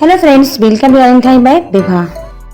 Hello friends, welcome to Valentine by Vibha.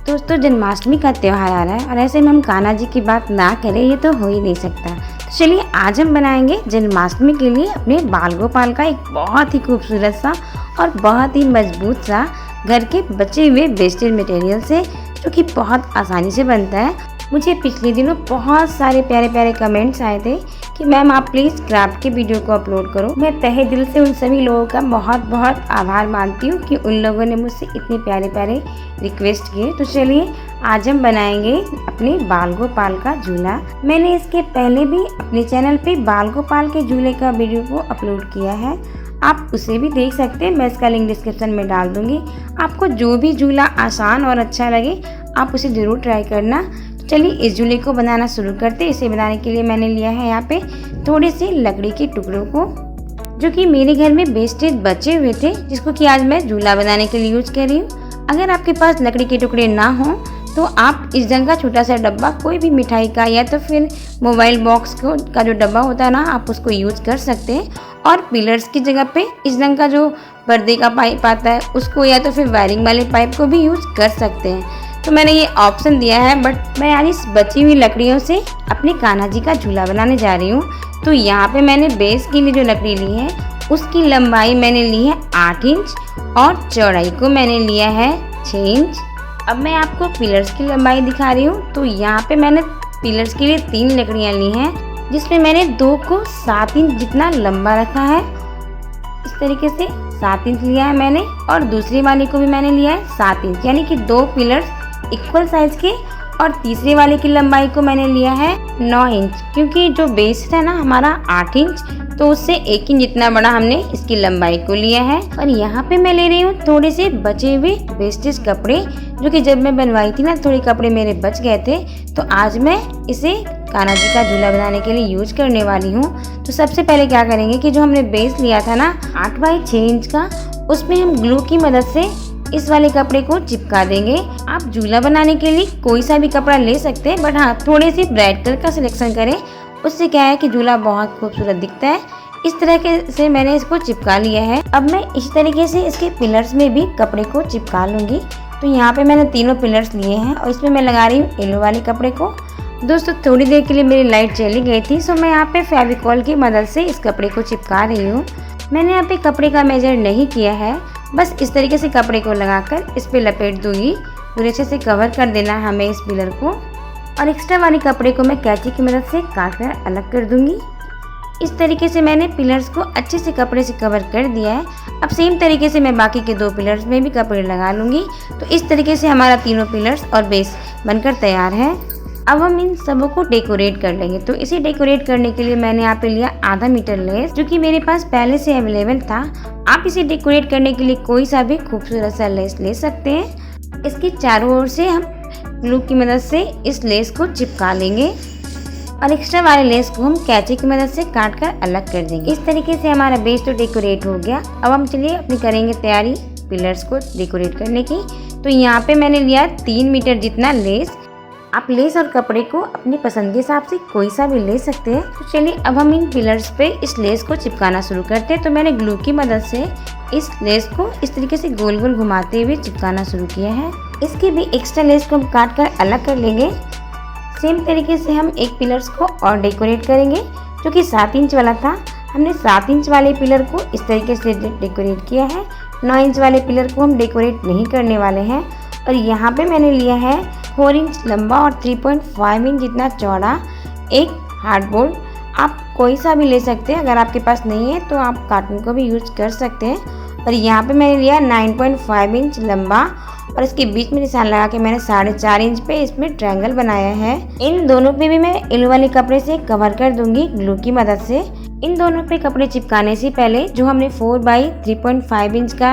दोस्तों, जन्माष्टमी का त्यौहार आ रहा है और ऐसे में हम कान्हा जी की बात ना करें ये तो हो ही नहीं सकता। तो चलिए आज हम बनाएंगे जन्माष्टमी के लिए अपने बाल गोपाल का एक बहुत ही खूबसूरत सा और बहुत ही मजबूत सा घर के बचे हुए वेस्टेज मटेरियल से, जो कि बहुत आसानी से बनता है। मुझे पिछले दिनों बहुत सारे प्यारे प्यारे कमेंट्स आए थे कि मैम आप प्लीज़ क्राफ्ट के वीडियो को अपलोड करो। मैं तहे दिल से उन सभी लोगों का बहुत बहुत आभार मानती हूँ कि उन लोगों ने मुझसे इतने प्यारे प्यारे रिक्वेस्ट किए। तो चलिए आज हम बनाएंगे अपने बाल गोपाल का झूला। मैंने इसके पहले भी अपने चैनल पे बाल गोपाल के झूले का वीडियो को अपलोड किया है, आप उसे भी देख सकते हैं। मैं इसका लिंक डिस्क्रिप्शन में डाल दूंगी। आपको जो भी झूला आसान और अच्छा लगे आप उसे ज़रूर ट्राई करना। चलिए इस झूले को बनाना शुरू करते हैं। इसे बनाने के लिए मैंने लिया है यहाँ पे थोड़े से लकड़ी के टुकड़ों को, जो कि मेरे घर में वेस्टेज बचे हुए थे, जिसको कि आज मैं झूला बनाने के लिए यूज कर रही हूँ। अगर आपके पास लकड़ी के टुकड़े ना हों तो आप इस रंग का छोटा सा डब्बा, कोई भी मिठाई का या तो फिर मोबाइल बॉक्स का जो डब्बा होता है ना, आप उसको यूज कर सकते हैं। और पिलर्स की जगह पे इस रंग का जो पर्दे का पाइप आता है उसको, या तो फिर वायरिंग वाले पाइप को भी यूज कर सकते हैं। तो मैंने ये ऑप्शन दिया है, बट मैं आज इस बची हुई लकड़ियों से अपने कान्हा जी का झूला बनाने जा रही हूँ। तो यहाँ पे मैंने बेस के लिए जो लकड़ी ली है उसकी लंबाई मैंने ली है 8 इंच और चौड़ाई को मैंने लिया है 6 इंच। अब मैं आपको पिलर्स की लंबाई दिखा रही हूँ। तो यहाँ पे मैंने पिलर्स के लिए 3 लकड़ियाँ ली हैं, जिसमें मैंने 2 को 7 इंच जितना लंबा रखा है। इस तरीके से 7 इंच लिया है मैंने, और दूसरी वाली को भी मैंने लिया है 7 इंच, यानी कि 2 पिलर्स इक्वल साइज के। और तीसरे वाले की लंबाई को मैंने लिया है 9 इंच, क्योंकि जो बेस है ना हमारा 8 इंच, तो उससे 1 इंच जितना बड़ा हमने इसकी लंबाई को लिया है। और यहाँ पे मैं ले रही हूँ थोड़े से बचे हुए वेस्टेज कपड़े, जो कि जब मैं बनवाई थी ना थोड़े कपड़े मेरे बच गए थे, तो आज मैं इसे कान्हा जी का झूला बनाने के लिए यूज करने वाली हूँ। तो सबसे पहले क्या करेंगे कि जो हमने बेस लिया था ना 8 बाई 6 इंच का, उसमें हम ग्लू की मदद से इस वाले कपड़े को चिपका देंगे। आप झूला बनाने के लिए कोई सा भी कपड़ा ले सकते हैं, बट हाँ थोड़े से ब्राइट कलर का सिलेक्शन करें, उससे क्या है कि झूला बहुत खूबसूरत दिखता है। इस तरह से मैंने इसको चिपका लिया है। अब मैं इस तरीके से इसके पिलर्स में भी कपड़े को चिपका लूंगी। तो यहाँ पे मैंने तीनों पिलर्स लिए हैं और इसमें मैं लगा रही हूँ येलो वाले कपड़े को। दोस्तों, थोड़ी देर के लिए मेरी लाइट चली गई थी, सो मैं यहाँ पे फेविकॉल की मदद से इस कपड़े को चिपका रही हूँ। मैंने यहाँ पे कपड़े का मेजर नहीं किया है, बस इस तरीके से कपड़े को लगाकर इस पे लपेट दूंगी। पूरे अच्छे से कवर कर देना है हमें इस पिलर को। और एक्स्ट्रा वाले कपड़े को मैं कैंची की मदद से काट कर अलग कर दूंगी। इस तरीके से मैंने पिलर्स को अच्छे से कपड़े से कवर कर दिया है। अब सेम तरीके से मैं बाकी के 2 पिलर्स में भी कपड़े लगा लूँगी। तो इस तरीके से हमारा तीनों पिलर्स और बेस बनकर तैयार है। अब हम इन सबों को डेकोरेट कर लेंगे। तो इसे डेकोरेट करने के लिए मैंने यहाँ पे लिया आधा मीटर लेस, जो कि मेरे पास पहले से अवेलेबल था। आप इसे डेकोरेट करने के लिए कोई सा भी खूबसूरत सा लेस ले सकते हैं। इसकी चारों ओर से हम ग्लू की मदद से इस लेस को चिपका लेंगे और एक्स्ट्रा वाले लेस को हम कैंची की मदद से काट कर अलग कर देंगे। इस तरीके से हमारा बेस तो डेकोरेट हो गया। अब हम चलिए अपनी करेंगे तैयारी पिलर्स को डेकोरेट करने की। तो यहाँ पे मैंने लिया 3 मीटर जितना लेस। आप लेस और कपड़े को अपनी पसंद के हिसाब से कोई सा भी ले सकते हैं। तो चलिए अब हम इन पिलर्स पे इस लेस को चिपकाना शुरू करते हैं। तो मैंने ग्लू की मदद से इस लेस को इस तरीके से गोल गोल घुमाते हुए चिपकाना शुरू किया है। इसके भी एक्स्ट्रा लेस को हम काट कर अलग कर लेंगे। सेम तरीके से हम एक पिलर्स को और डेकोरेट करेंगे, जो कि 7 इंच वाला था। हमने 7 इंच वाले पिलर को इस तरीके से डेकोरेट किया है। 9 इंच वाले पिलर को हम डेकोरेट नहीं करने वाले हैं। और यहाँ पे मैंने लिया है 4 इंच लंबा और 3.5 इंच जितना चौड़ा एक हार्डबोर्ड। आप कोई सा भी ले सकते हैं, अगर आपके पास नहीं है तो आप कार्टून को भी यूज कर सकते हैं। और यहाँ पे मैंने लिया 9.5 इंच लंबा, और इसके बीच में निशान लगा के मैंने 4.5 इंच पे इसमें ट्रायंगल बनाया है। इन दोनों पे भी मैं येलो वाले कपड़े से कवर कर दूंगी ग्लू की मदद से। इन दोनों पे कपड़े चिपकाने से पहले जो हमने 4 बाई 3.5 इंच का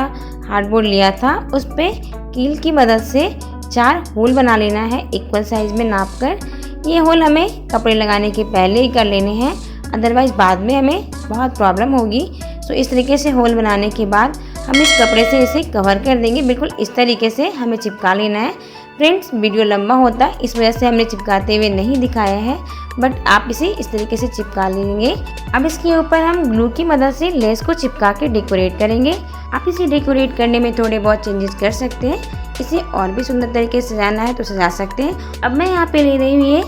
हार्डबोर्ड लिया था, उस पे कील की मदद से 4 होल बना लेना है इक्वल साइज में नाप कर। ये होल हमें कपड़े लगाने के पहले ही कर लेने हैं, अदरवाइज बाद में हमें बहुत प्रॉब्लम होगी। तो इस तरीके से होल बनाने के बाद हम इस कपड़े से इसे कवर कर देंगे। बिल्कुल इस तरीके से हमें चिपका लेना है। फ्रेंड्स, वीडियो लंबा होता इस वजह से हमने चिपकाते हुए नहीं दिखाया है, बट आप इसे इस तरीके से चिपका लेंगे। अब इसके ऊपर हम ग्लू की मदद से लेस को चिपका के डेकोरेट करेंगे। आप इसे डेकोरेट करने में थोड़े बहुत चेंजेस कर सकते हैं। इसे और भी सुंदर तरीके से सजाना है तो सजा सकते हैं। अब मैं यहाँ पे ले रही हूँ ये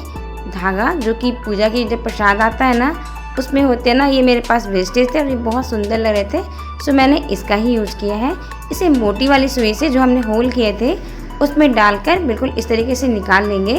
धागा, जो कि पूजा की जब प्रसाद आता है ना उसमें होते हैं ना, ये मेरे पास वेस्टेज थे और ये बहुत सुंदर लग रहे थे, सो मैंने इसका ही यूज़ किया है। इसे मोटी वाली सुई से जो हमने होल किए थे उसमें डालकर बिल्कुल इस तरीके से निकाल लेंगे।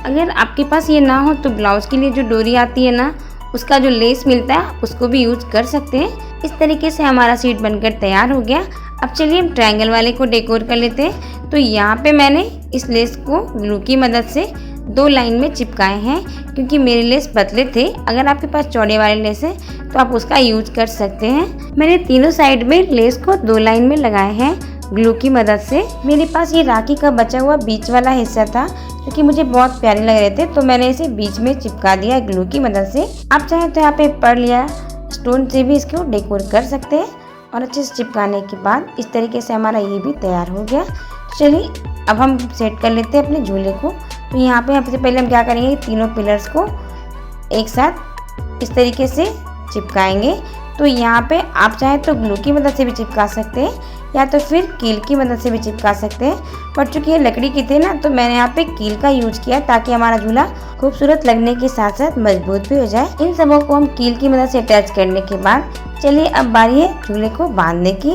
अगर आपके पास ये ना हो तो ब्लाउज के लिए जो डोरी आती है ना, उसका जो लेस मिलता है उसको भी यूज कर सकते हैं। इस तरीके से हमारा सीट बनकर तैयार हो गया। अब चलिए हम ट्रायंगल वाले को डेकोर कर लेते हैं। तो यहाँ पे मैंने इस लेस को ग्लू की मदद से 2 लाइन में चिपकाए हैं, क्योंकि मेरे लेस पतले थे। अगर आपके पास चौड़े वाले लेस है तो आप उसका यूज कर सकते हैं। मैंने तीनों साइड में लेस को 2 लाइन में लगाए हैं ग्लू की मदद से। मेरे पास ये राखी का बचा हुआ बीच वाला हिस्सा था, क्योंकि मुझे बहुत प्यारे लग रहे थे, तो मैंने इसे बीच में चिपका दिया ग्लू की मदद से। आप चाहें तो यहाँ पे पर्ल या स्टोन से भी इसको डेकोर कर सकते हैं। और अच्छे से चिपकाने के बाद इस तरीके से हमारा ये भी तैयार हो गया। चलिए अब हम सेट कर लेते हैं अपने झूले को। तो यहाँ पे सबसे पहले हम क्या करेंगे, तीनों पिलर्स को एक साथ इस तरीके से चिपकाएंगे। तो यहाँ पे आप चाहें तो ग्लू की मदद से भी चिपका सकते हैं या तो फिर कील की मदद से भी चिपका सकते हैं। पर चूंकि ये लकड़ी की थे ना, तो मैंने यहाँ पे कील का यूज किया ताकि हमारा झूला खूबसूरत लगने के साथ साथ मजबूत भी हो जाए। इन सबों को हम कील की मदद से अटैच करने के बाद चलिए अब बारी है झूले को बांधने की।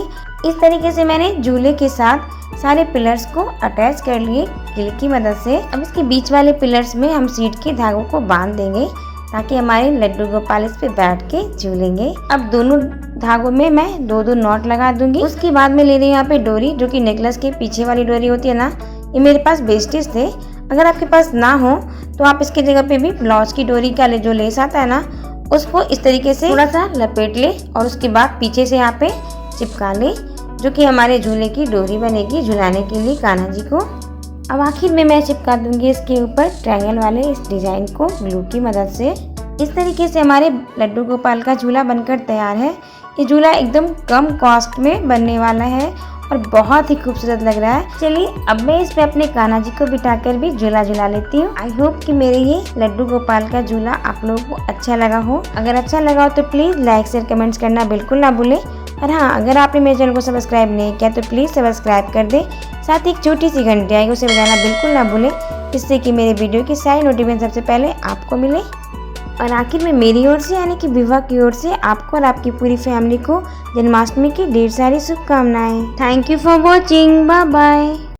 इस तरीके से मैंने झूले के साथ सारे पिलर्स को अटैच कर लिए कील की मदद से। अब इसके बीच वाले पिलर्स में हम सीट के धागों को बांध देंगे ताकि हमारे लड्डू गोपाल इस पे बैठ के झूलेंगे। अब दोनों धागों में मैं 2-2 नॉट लगा दूंगी। उसके बाद में ले रही हूँ यहाँ पे डोरी, जो कि नेकलेस के पीछे वाली डोरी होती है ना, ये मेरे पास वेस्टेज थे। अगर आपके पास ना हो तो आप इसकी जगह पे भी ब्लाउज की डोरी का जो लेस आता है ना, उसको इस तरीके से थोड़ा सा लपेट ले और उसके बाद पीछे से यहाँ पे चिपका ले, जो कि हमारे झूले की डोरी बनेगी झुलाने के लिए कान्हा जी को। अब आखिर में मैं चिपका दूंगी इसके ऊपर ट्रायंगल वाले इस डिजाइन को ग्लू की मदद से। इस तरीके से हमारे लड्डू गोपाल का झूला बनकर तैयार है। ये झूला एकदम कम कॉस्ट में बनने वाला है और बहुत ही खूबसूरत लग रहा है। चलिए अब मैं इस पे अपने कान्हा जी को बिठाकर भी झूला झुला लेती हूँ। आई होप कि मेरे ये लड्डू गोपाल का झूला आप लोगों को अच्छा लगा हो। अगर अच्छा लगा हो तो प्लीज लाइक शेयर कमेंट्स करना बिल्कुल ना भूलें। और हाँ, अगर आपने मेरे चैनल को सब्सक्राइब नहीं किया तो प्लीज सब्सक्राइब कर दे। साथ ही एक छोटी सी घंटी आएगी, उसे बजाना बिल्कुल ना भूलें, जिससे कि मेरे वीडियो की सारी नोटिफिकेशन सबसे पहले आपको मिले। और आखिर में मेरी ओर से यानी कि विवाह की ओर से आपको और आपकी पूरी फैमिली को जन्माष्टमी की ढेर सारी शुभकामनाएं। Thank you for watching. Bye bye.